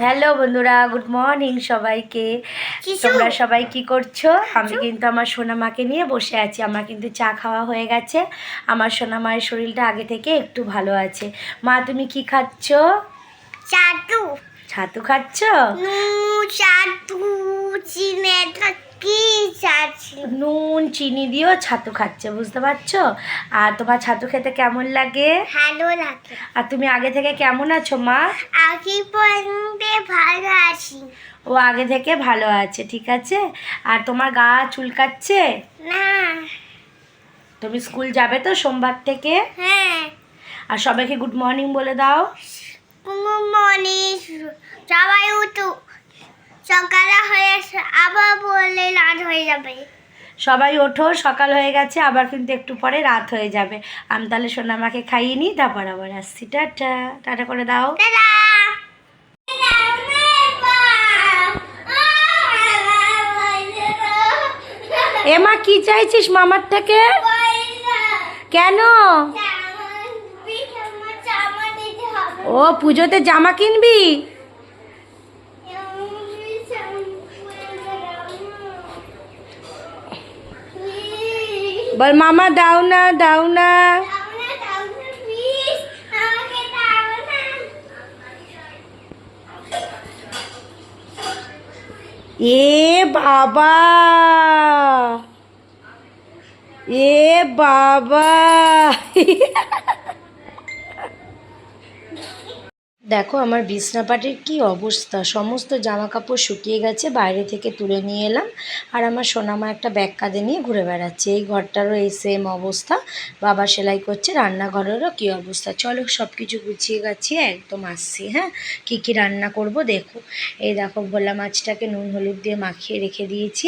Hello বন্ধুরা, good morning সবাইকে। তোমরা সবাই কি করছো? আমি কিন্তু আমার সোনামাকে নিয়ে বসে আছি। আমার কিন্তু চা খাওয়া হয়ে গেছে। আমার সোনামায়ের শরীরটা আগে থেকে একটু ভালো আছে। মা, তুমি কি খাচ্ছ? ছাতু। ছাতু খাচ্ছ? ছাতু চিনে কি নুন চিনি দিয়েও ছাতু খাচ্ছে, বুঝতে পারছো? আর তোমার ছাতু খেতে কেমন লাগে? ভালো লাগে। আর তুমি আগে থেকে কেমন আছো মা? আগে পর্যন্ত ভালো আছি। ও আগে থেকে ভালো আছে, ঠিক আছে। আর তোমার গা চুলকাচ্ছে না? তুমি স্কুল যাবে তো সোমবার থেকে? হ্যাঁ। আর সবাইকে গুড মর্নিং বলে দাও। Good morning. সবাই উঠো, সকালে হয়ে আবার বললে রাত হয়ে যাবে। সবাই ওঠো, সকাল হয়ে গেছে, আবার কিন্তু একটু পরে রাত হয়ে যাবে। আমি তাহলে সোনামাকে খাইয়ে নিই, তারপর আবার আসছি। টাটা টাটা করে দাও। এমা, কি চাইছিস মামার থেকে? কেন? ও পুজোতে জামা কিনবি? বল মামা দাও না, দাও না। এ বাবা, এ বাবা। দেখো আমার বিছনাপাটির কি অবস্থা, সমস্ত জামা কাপড় শুকিয়ে গেছে, বাইরে থেকে তুলে নিয়ে এলাম। আর আমার সোনামা একটা ব্যাগ কাঁধে নিয়ে ঘুরে বেড়াচ্ছে। এই ঘরটারও এই সেম অবস্থা, বাবা সেলাই করছে, রান্নাঘরেরও কী অবস্থা। চলো সব কিছু গুছিয়ে গাছিয়ে একদম আসছি। হ্যাঁ, কী কী রান্না করব দেখো। এই দেখো, ভোলা মাছটাকে নুন হলুদ দিয়ে মাখিয়ে রেখে দিয়েছি,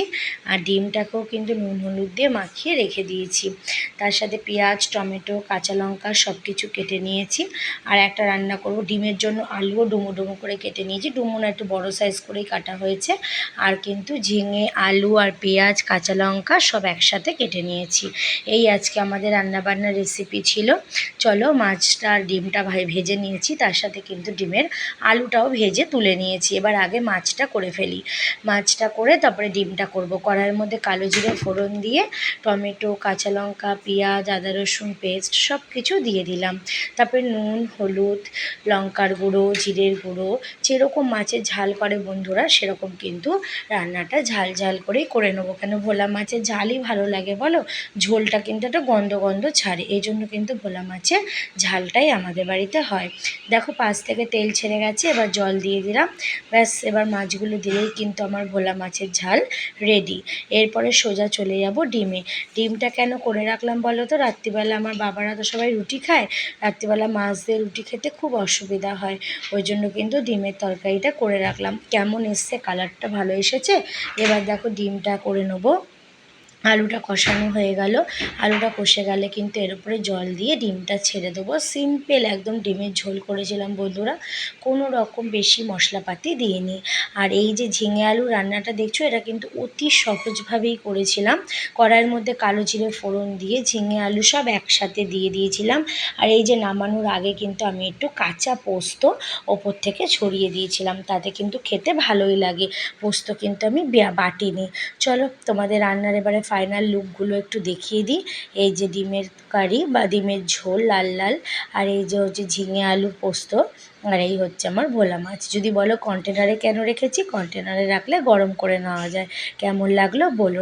আর ডিমটাকেও কিন্তু নুন হলুদ দিয়ে মাখিয়ে রেখে দিয়েছি। তার সাথে পেঁয়াজ, টমেটো, কাঁচা লঙ্কা সব কিছু কেটে নিয়েছি। আর একটা রান্না করব, ডিমের জন্য আলুও ডুমো ডুমো করে কেটে নিয়েছি। ডুমো না, একটু বড়ো সাইজ করেই কাটা হয়েছে। আর কিন্তু ঝিঙে, আলু আর পেঁয়াজ, কাঁচা লঙ্কা সব একসাথে কেটে নিয়েছি। এই আজকে আমাদের রান্নাবান্নার রেসিপি ছিল। চলো, মাছটা আর ডিমটা ভেজে নিয়েছি, তার সাথে কিন্তু ডিমের আলুটাও ভেজে তুলে নিয়েছি। এবার আগে মাছটা করে ফেলি। মাছটা করে তারপরে ডিমটা করব। কড়াইয়ের মধ্যে কালো জিরে ফোড়ন দিয়ে টমেটো, কাঁচা লঙ্কা, পেঁয়াজ, আদা রসুন পেস্ট সব কিছু দিয়ে দিলাম। তারপরে নুন, হলুদ, লঙ্কার গুঁড়ো, জিরের গুঁড়ো, যেরকম মাছের ঝাল করে বন্ধুরা সেরকম কিন্তু রান্নাটা ঝাল ঝাল করেই করে নেবো। কেন, ভোলা মাছের ঝালই ভালো লাগে বলো, ঝোলটা কিন্তু একটা গন্ধ গন্ধ ছাড়ে, এই জন্য কিন্তু ভোলা মাছের ঝালটাই আমাদের বাড়িতে হয়। দেখো পাশ থেকে তেল ছেড়ে গেছে, এবার জল দিয়ে দিলাম। ব্যাস, এবার মাছগুলো দিলেই কিন্তু আমার ভোলা মাছের ঝাল রেডি। এরপরে সোজা চলে যাব ডিমে। ডিমটা কেন করে রাখলাম বলো তো, রাত্রিবেলা আমার বাবারা তো সবাই রুটি খায়, রাত্রিবেলা মাছ দিয়ে রুটি খেতে খুব অসুবিধা হয়, ওই জন্য কিন্তু ডিমের তরকারিটা করে রাখলাম। কেমন এসছে, কালারটা ভালো এসেছে। এবার দেখো ডিমটা করে নেবো। আলুটা কষানো হয়ে গেল, আলুটা কষে গেলে কিন্তু এর উপরে জল দিয়ে ডিমটা ছেড়ে দেবো। সিম্পল একদম ডিমের ঝোল করেছিলাম বন্ধুরা, কোনো রকম বেশি মশলাপাতি দিইনি। আর এই যে ঝিঙে আলু রান্নাটা দেখছো, এটা কিন্তু অতি সহজভাবেই করেছিলাম। কড়াইয়ের মধ্যে কালো জিরে ফোড়ন দিয়ে ঝিঙে আলু সব একসাথে দিয়ে দিয়েছিলাম। আর এই যে নামানোর আগে কিন্তু আমি একটু কাঁচা পোস্ত ওপর থেকে ছড়িয়ে দিয়েছিলাম, তাতে কিন্তু খেতে ভালোই লাগে। পোস্ত কিন্তু আমি বাটিনি। চলো তোমাদের রান্নার এবারে ফাইনাল লুকগুলো একটু দেখিয়ে দিই। এই যে ডিমের কারি বা ডিমের ঝোল লাল লাল, আর এই যে হচ্ছে ঝিঙে আলু পোস্ত, আর এই হচ্ছে আমার ভোলা মাছ। যদি বলো কন্টেনারে কেন রেখেছি, কন্টেনারে রাখলে গরম করে নেওয়া যায়। কেমন লাগলো বলো।